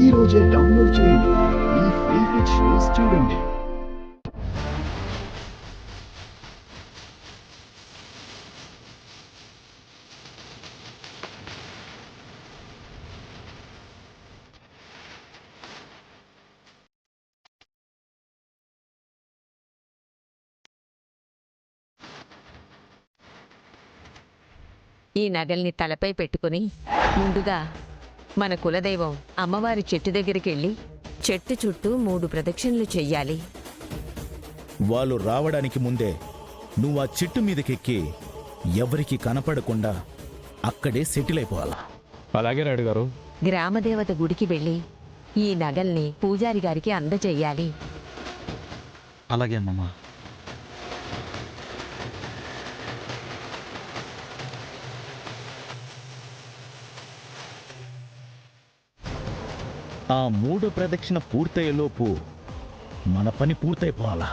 ఈ రోజే డౌన్లోడ్ చేయండి. మీ ఫేవరెట్ షోస్ చూడండి. ఈ నగల్ని తలపై పెట్టుకుని ముందుగా మన కులదైవం అమ్మవారి చెట్టు దగ్గరికి వెళ్ళి చెట్టు చుట్టూ 3 ప్రదక్షిణలు చెయ్యాలి. వాళ్ళు రావడానికి ముందే నువ్వు ఆ చెట్టు మీదకెక్కి ఎవరికి కనపడకుండా అక్కడే సెటిల్ అయిపోవాలా. అలాగే రాయుడు గారు. గ్రామదేవత గుడికి వెళ్ళి ఈ నగల్ని పూజారి గారికి అందజేయాలి. అలాగే అమ్మమ్మ. ఆ 3 ప్రదక్షిణ పూర్తయ్యేలోపు మన పని పూర్తయిపోవాలా.